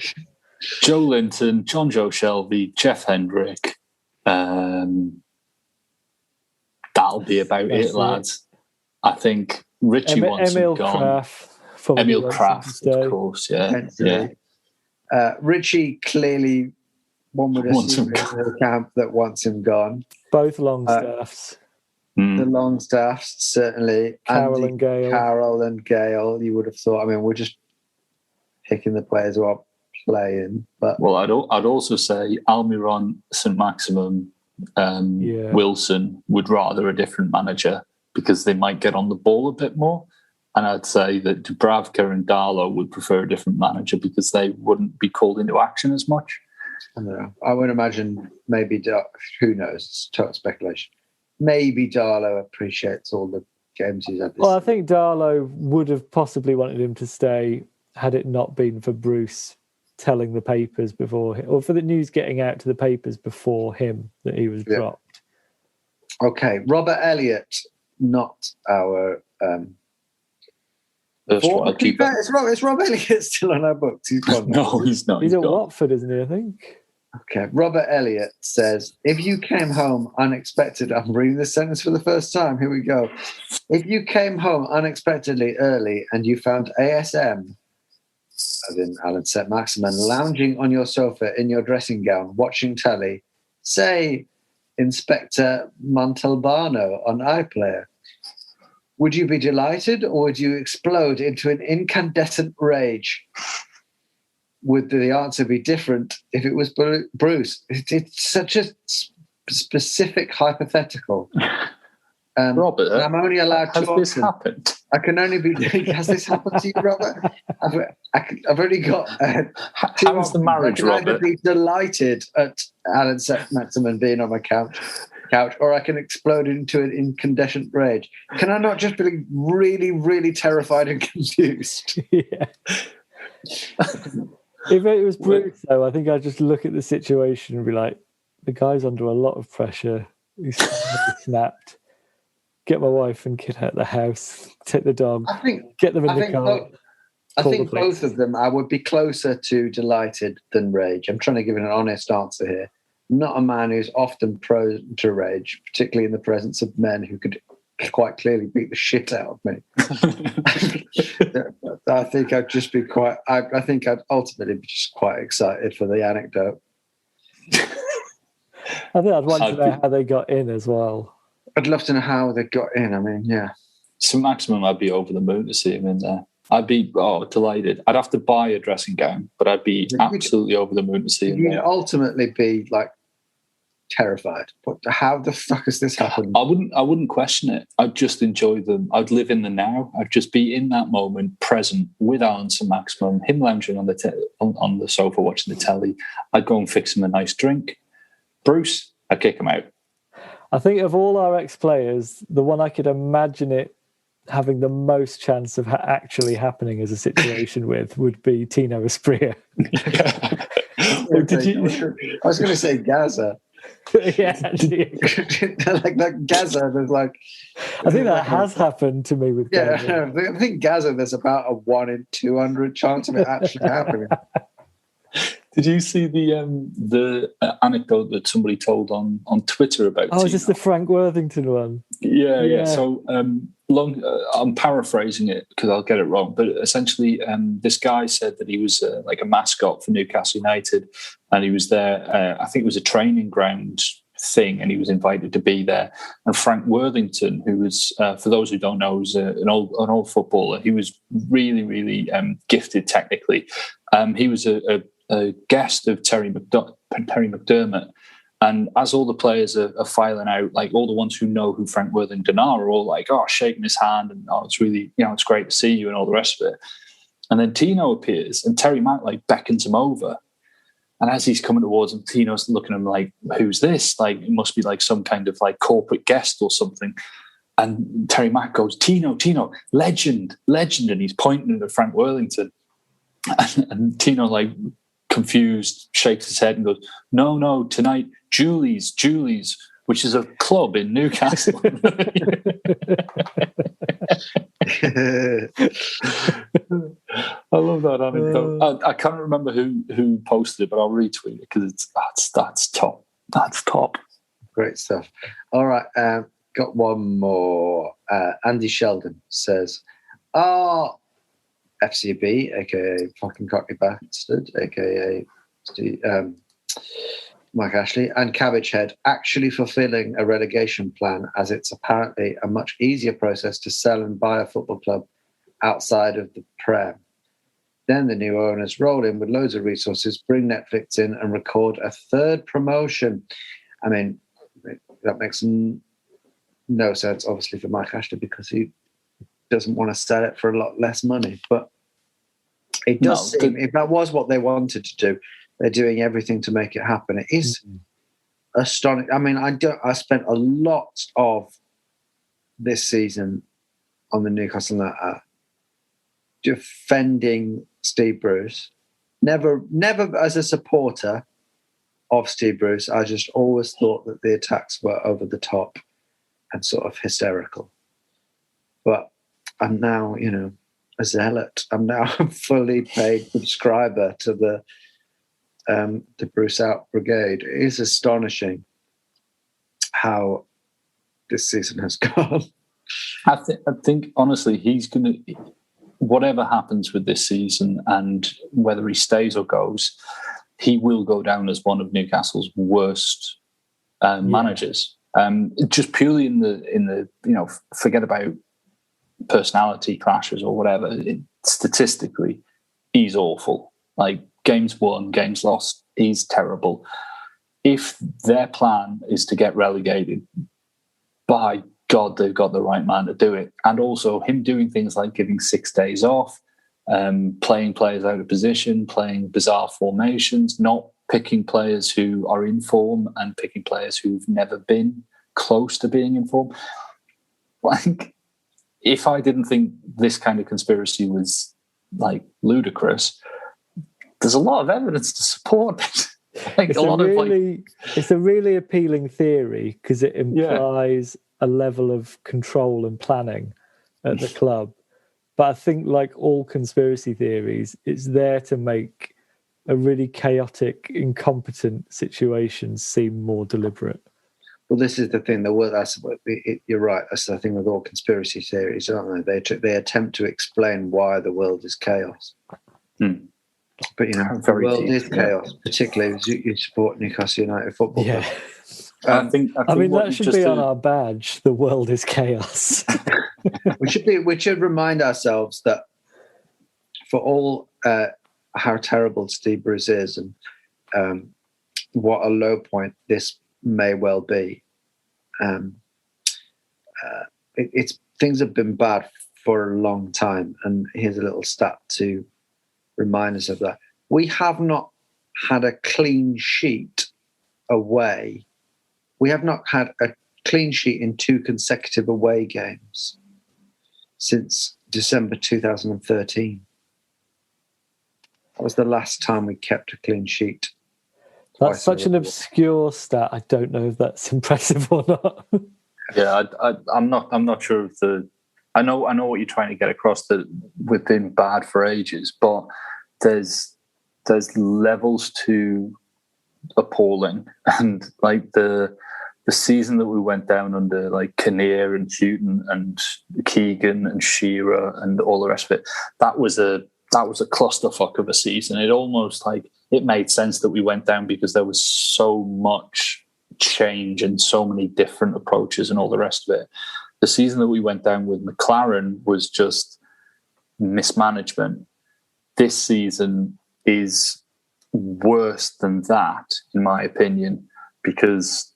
Joe Linton, John Joe Shelvey, Jeff Hendrick. That'll be about it, lads. I think Richie wants him gone. Emil Kraft, of course, yeah. Richie clearly, one would assume, in the camp that wants him gone. Both Longstaffs. The Longstaffs, certainly. Carroll and Gale, you would have thought. I mean, we're just picking the players who are playing. But I'd also say Almiron, St. Maximum, Wilson would rather a different manager because they might get on the ball a bit more. And I'd say that Dubravka and Darlow would prefer a different manager because they wouldn't be called into action as much. I don't know. I would imagine maybe, who knows, it's total speculation. Maybe Darlow appreciates all the games he's had. I think Darlow would have possibly wanted him to stay had it not been for Bruce telling the papers before, or for the news getting out to the papers before him that he was dropped. Okay, Robert Elliott, not our... It's Rob Elliott still on our books. He's gone. No, he's not. He's at Watford, isn't he, I think? Okay. Robert Elliott says, if you came home unexpected, I'm reading this sentence for the first time. Here we go. If you came home unexpectedly early and you found ASM, as in Alan St. Maximin, lounging on your sofa in your dressing gown, watching telly, say Inspector Montalbano on iPlayer, would you be delighted or would you explode into an incandescent rage? Would the answer be different if it was Bruce? It's such a specific hypothetical. Robert, I'm only allowed has two this options. happened? I can only be. Has this happened to you, Robert? I've only got. How's the marriage, I can either Robert? be delighted at Alan Maximin being on my couch, or I can explode into an incandescent rage. Can I not just be really, really terrified and confused? Yeah. If it was Bruce, though, I think I'd just look at the situation and be like, the guy's under a lot of pressure. He's snapped. Get my wife and kid out of the house. Take the dog. Get them in the car. I think both of them, I would be closer to delighted than rage. I'm trying to give an honest answer here. I'm not a man who's often prone to rage, particularly in the presence of men who could quite clearly beat the shit out of me. I think I'd just be quite. I think I'd ultimately be just quite excited for the anecdote. I think I'd want to know how they got in as well. I'd love to know how they got in. I mean, yeah. So maximum, I'd be over the moon to see him in there. I'd be delighted. I'd have to buy a dressing gown, but I'd be absolutely over the moon to see him. You'd ultimately be like terrified. But how the fuck has this happened? I wouldn't question it. I'd just enjoy them. I'd live in the now. I'd just be in that moment, present with Alan St. Maximum, him lounging on the sofa watching the telly. I'd go and fix him a nice drink. Bruce, I'd kick him out. I think of all our ex-players, the one I could imagine it having the most chance of actually happening as a situation with would be Tino Asprilla. I was going to say Gaza. Yeah, like that Gaza. There's like, I think that has happened to me with. Yeah, I think Gaza. There's about a 1 in 200 chance of it actually happening. Did you see the anecdote that somebody told on Twitter about? Oh, is this the Frank Worthington one? Yeah. So I'm paraphrasing it because I'll get it wrong, but essentially, this guy said that he was like a mascot for Newcastle United, and he was there. I think it was a training ground thing, and he was invited to be there. And Frank Worthington, who was, for those who don't know, was an old footballer. He was really, really gifted technically. He was a guest of Terry McDermott, and as all the players are filing out, like all the ones who know who Frank Worthington are all like, oh, shaking his hand, and oh, it's really, it's great to see you, and all the rest of it. And then Tino appears, and Terry Mack like beckons him over, and as he's coming towards him, Tino's looking at him like, who's this? Like, it must be like some kind of like corporate guest or something. And Terry Mack goes, Tino, legend, and he's pointing at Frank Worthington, and Tino like, confused, shakes his head and goes, no, tonight, Julie's, which is a club in Newcastle. I love that anecdote. I can't remember who posted it, but I'll retweet it because that's top. That's top. Great stuff. All right, got one more. Andy Sheldon says, FCB, aka fucking cockney bastard, aka Mike Ashley, and Cabbage Head actually fulfilling a relegation plan, as it's apparently a much easier process to sell and buy a football club outside of the Prem. Then the new owners roll in with loads of resources, bring Netflix in, and record a third promotion. I mean, that makes no sense, obviously, for Mike Ashley, because he doesn't want to sell it for a lot less money. But it does seem, if that was what they wanted to do, they're doing everything to make it happen. It is astonishing. I mean, I spent a lot of this season on the Newcastle United defending Steve Bruce. Never as a supporter of Steve Bruce. I just always thought that the attacks were over the top and sort of hysterical. But I'm now, a zealot. I'm now a fully paid subscriber to the the Bruce Out Brigade. It is astonishing how this season has gone. I think honestly, he's going to, whatever happens with this season and whether he stays or goes, he will go down as one of Newcastle's worst managers. Just purely in the forget about personality clashes or whatever. Statistically, he's awful. Like games won, games lost, he's terrible. If their plan is to get relegated, by God, they've got the right man to do it. And also him doing things like giving 6 days off, playing players out of position, playing bizarre formations, not picking players who are in form and picking players who've never been close to being in form. Like, if I didn't think this kind of conspiracy was like ludicrous, there's a lot of evidence to support it. It's a really appealing theory because it implies a level of control and planning at the club. But I think, like all conspiracy theories, it's there to make a really chaotic, incompetent situation seem more deliberate. Well, this is the thing. You're right. That's the thing with all conspiracy theories, aren't they? They attempt to explain why the world is chaos. But the world is chaos, particularly as you support Newcastle United Football Club. I think that should be on our badge. The world is chaos. We should remind ourselves that for all how terrible Steve Bruce is and what a low point this may well be, it's things have been bad for a long time. And here's a little stat to remind us of that. We have not had a clean sheet away. We have not had a clean sheet in 2 consecutive away games since December 2013. That was the last time we kept a clean sheet. That's such an obscure stat. I don't know if that's impressive or not. Yeah, I'm not sure of the. I know what you're trying to get across. That we've been bad for ages, but there's levels to appalling, and like the season that we went down under like Kinnear and Houghton and Keegan and Shearer and all the rest of it. That was a clusterfuck of a season. It almost like it made sense that we went down because there was so much change and so many different approaches and all the rest of it. The season that we went down with McLaren was just mismanagement. This season is worse than that, in my opinion, because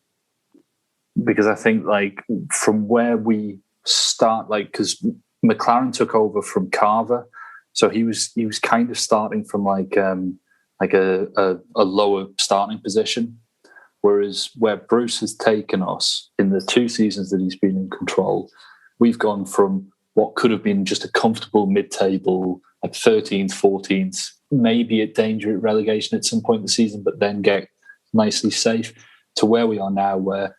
I think like from where we start, like because McLaren took over from Carver, so he was kind of starting from like a lower starting position, whereas where Bruce has taken us in the 2 seasons that he's been in control, we've gone from what could have been just a comfortable mid-table, like 13th, 14th, maybe at danger at relegation at some point in the season, but then get nicely safe, to where we are now, where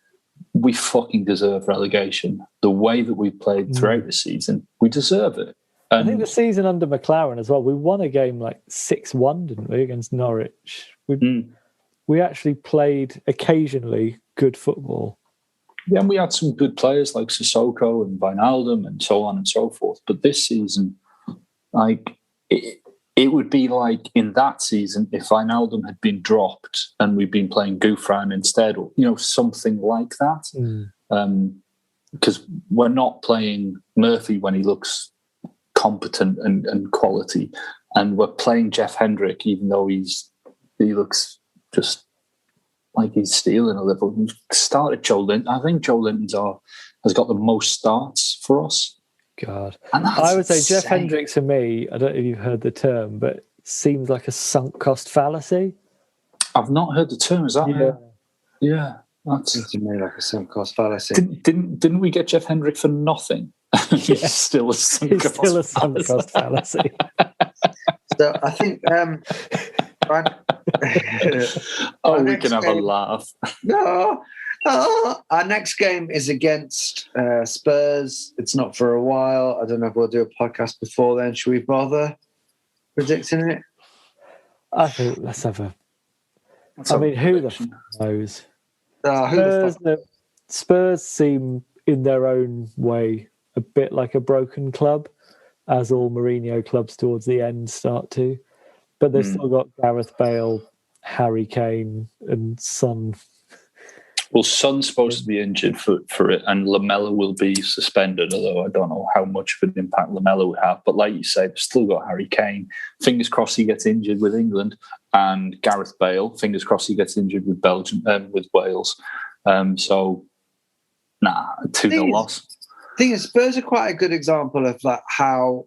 we fucking deserve relegation. The way that we've played throughout the season, we deserve it. I think the season under McLaren as well, we won a game like 6-1, didn't we, against Norwich? We actually played occasionally good football. Yeah, and we had some good players like Sissoko and Wijnaldum and so on and so forth. But this season, like it would be like in that season if Wijnaldum had been dropped and we'd been playing Gouffran instead, or something like that. Because we're not playing Murphy when he looks competent and quality, and we're playing Jeff Hendrick even though he looks just like he's stealing a little. We started Joe Linton. I think Joe Linton has got the most starts for us. God, I would say Jeff Hendrick to me, I don't know if you've heard the term, but seems like a sunk cost fallacy. I've not heard the term. Is that? Yeah, that's to me like a sunk cost fallacy. Didn't we get Jeff Hendrick for nothing? He's still a sunk cost fallacy. So I think. We can have a laugh. No. Our next game is against Spurs. It's not for a while. I don't know if we'll do a podcast before then. Should we bother predicting it? I think let's have a I mean, who the f- knows? Spurs seem, in their own way, a bit like a broken club, as all Mourinho clubs towards the end start to. But they've still got Gareth Bale, Harry Kane, and Son. Well, Son's supposed to be injured for it, and Lamella will be suspended, although I don't know how much of an impact Lamella would have. But like you say, they've still got Harry Kane. Fingers crossed he gets injured with England. And Gareth Bale, fingers crossed he gets injured with Belgium, with Wales. 2-0 loss. The thing is, Spurs are quite a good example of like how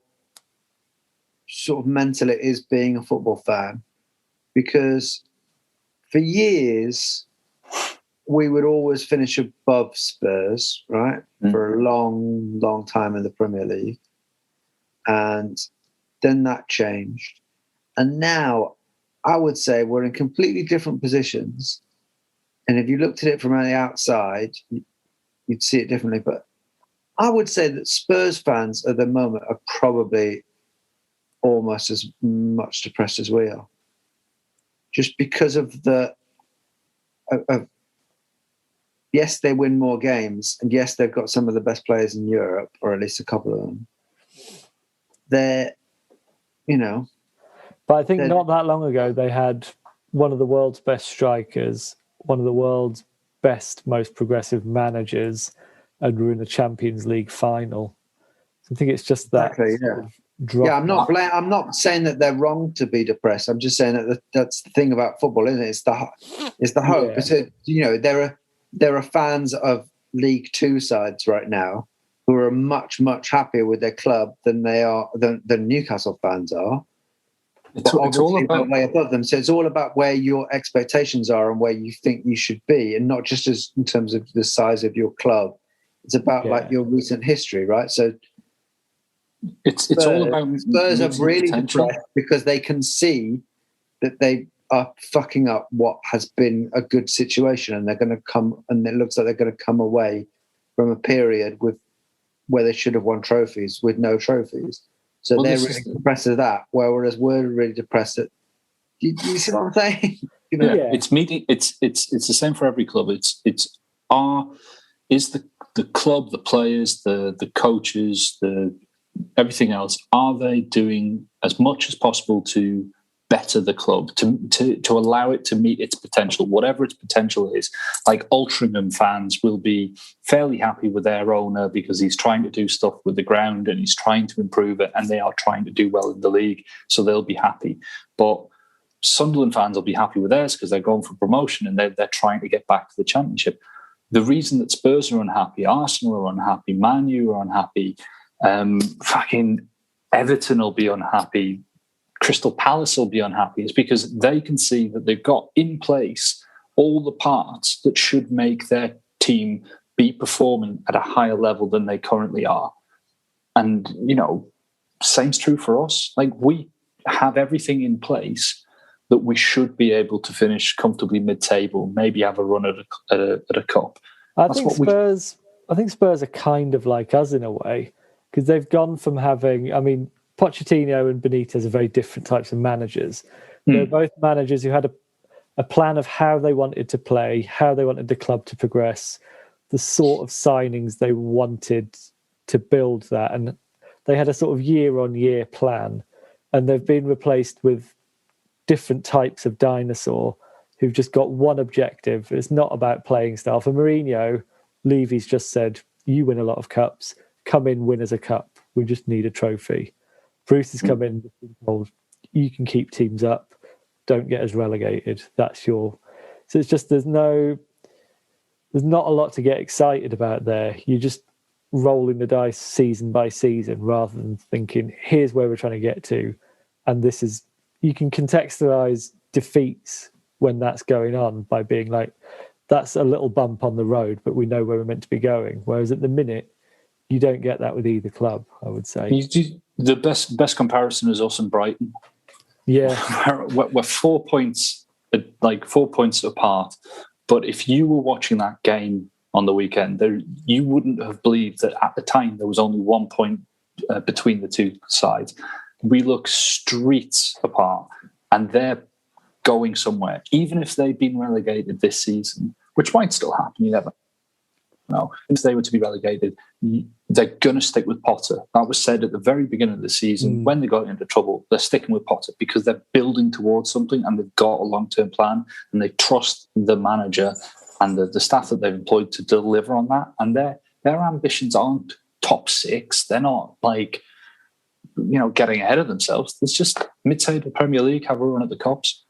sort of mental it is being a football fan. Because for years, we would always finish above Spurs, right? For a long, long time in the Premier League. And then that changed. And now I would say we're in completely different positions. And if you looked at it from the outside, you'd see it differently. But I would say that Spurs fans at the moment are probably almost as much depressed as we are. Just because of yes, they win more games, and yes, they've got some of the best players in Europe, or at least a couple of them. They're, But I think not that long ago, they had one of the world's best strikers, one of the world's best, most progressive managers, and were in the Champions League final. So I think it's just that drop. Yeah, I'm not saying that they're wrong to be depressed. I'm just saying that that's the thing about football, isn't it? It's the hope. Yeah. There are fans of League Two sides right now who are much, much happier with their club than Newcastle fans are. It's all about way above them. So it's all about where your expectations are and where you think you should be, and not just as in terms of the size of your club. It's about like your recent history, right? So it's all about Spurs are really depressed because they can see that they are fucking up what has been a good situation, and they're going to come, and it looks like they're going to come away from a period where they should have won trophies with no trophies. So they're really depressed at that, whereas we're really depressed at. You see what I'm saying? It's meeting. It's the same for every club. Is the club, the players, the coaches, everything else, are they doing as much as possible to better the club, to allow it to meet its potential, whatever its potential is? Like Altrincham fans will be fairly happy with their owner because he's trying to do stuff with the ground and he's trying to improve it, and they are trying to do well in the league, so they'll be happy. But Sunderland fans will be happy with theirs because they're going for promotion and they're trying to get back to the Championship. The reason that Spurs are unhappy, Arsenal are unhappy, Man U are unhappy, fucking Everton will be unhappy, Crystal Palace will be unhappy, is because they can see that they've got in place all the parts that should make their team be performing at a higher level than they currently are. And, same's true for us. Like, we have everything in place that we should be able to finish comfortably mid-table, maybe have a run at a cup. I think Spurs are kind of like us in a way, because they've gone from having, Pochettino and Benitez are very different types of managers. They're both managers who had a plan of how they wanted to play, how they wanted the club to progress, the sort of signings they wanted to build that. And they had a sort of year-on-year plan. And they've been replaced with different types of dinosaur who've just got one objective. It's not about playing style. For Mourinho, Levy's just said, you win a lot of cups, come in, win as a cup. We just need a trophy. Bruce has come in, told, you can keep teams up, don't get us relegated. That's your... So it's just, there's not a lot to get excited about there. You're just rolling the dice season by season rather than thinking, here's where we're trying to get to. And this is... You can contextualize defeats when that's going on by being like, that's a little bump on the road, but we know where we're meant to be going. Whereas at the minute, you don't get that with either club, I would say. The best comparison is us and Brighton. Yeah. We're 4 points, 4 points apart. But if you were watching that game on the weekend, you wouldn't have believed that at the time there was only 1 point between the two sides. We look streets apart, and they're going somewhere, even if they've been relegated this season, which might still happen, you never know. If they were to be relegated, they're going to stick with Potter. That was said at the very beginning of the season. When they got into trouble, they're sticking with Potter because they're building towards something and they've got a long-term plan and they trust the manager and the staff that they've employed to deliver on that. And their ambitions aren't top six. They're not like, getting ahead of themselves. It's just mid-table Premier League, have a run at the Cops.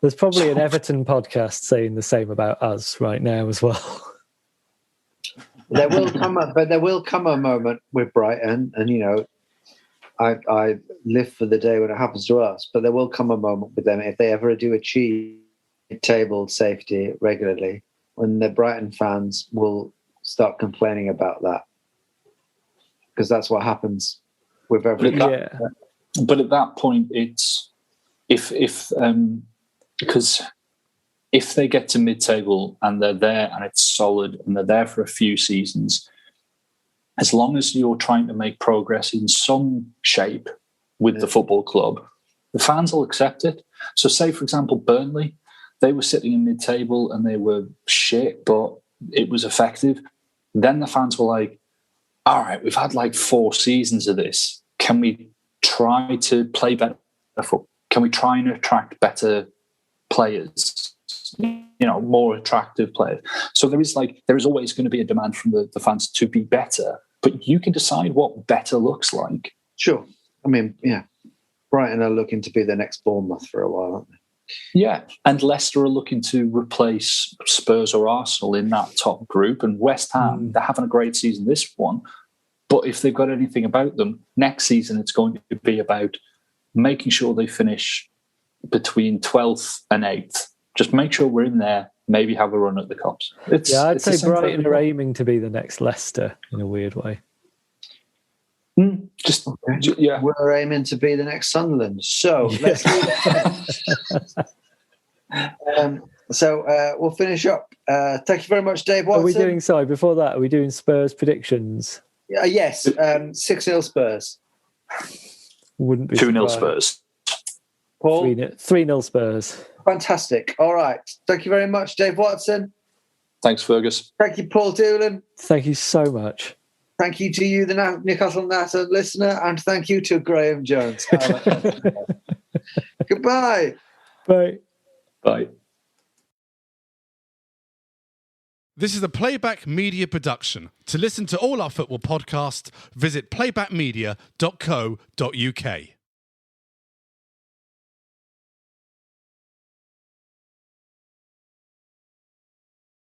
There's probably an Everton podcast saying the same about us right now as well. There will come a moment with Brighton, and I live for the day when it happens to us. But there will come a moment with them if they ever do achieve table safety regularly, when the Brighton fans will start complaining about that, because that's what happens with everything. But at that point, it's because if they get to mid-table and they're there and it's solid and they're there for a few seasons, as long as you're trying to make progress in some shape with the football club, the fans will accept it. So say, for example, Burnley, they were sitting in mid-table and they were shit, but it was effective. Then the fans were like, all right, we've had like 4 seasons of this. Can we try to play better football? Can we try and attract better players? More attractive players. So there is always going to be a demand from the fans to be better, but you can decide what better looks like. Sure. I mean, yeah. Brighton are looking to be the next Bournemouth for a while, aren't they? Yeah. And Leicester are looking to replace Spurs or Arsenal in that top group. And West Ham, they're having a great season this one. But if they've got anything about them, next season it's going to be about making sure they finish between 12th and 8th. Just make sure we're in there, maybe have a run at the Cops. I'd say Brighton are aiming to be the next Leicester in a weird way. Yeah. We're aiming to be the next Sunderland. So let's we'll finish up. Thank you very much, Dave Watson. Before that, are we doing Spurs predictions? Yes, 6-0 Spurs. Wouldn't be 2-0 Spurs. Paul? 3-0 Spurs. Fantastic. All right. Thank you very much, Dave Watson. Thanks, Fergus. Thank you, Paul Doolan. Thank you so much. Thank you to you, the Newcastle United listener, and thank you to Graham Jones. Goodbye. Bye. Bye. This is a Playback Media production. To listen to all our football podcasts, visit playbackmedia.co.uk.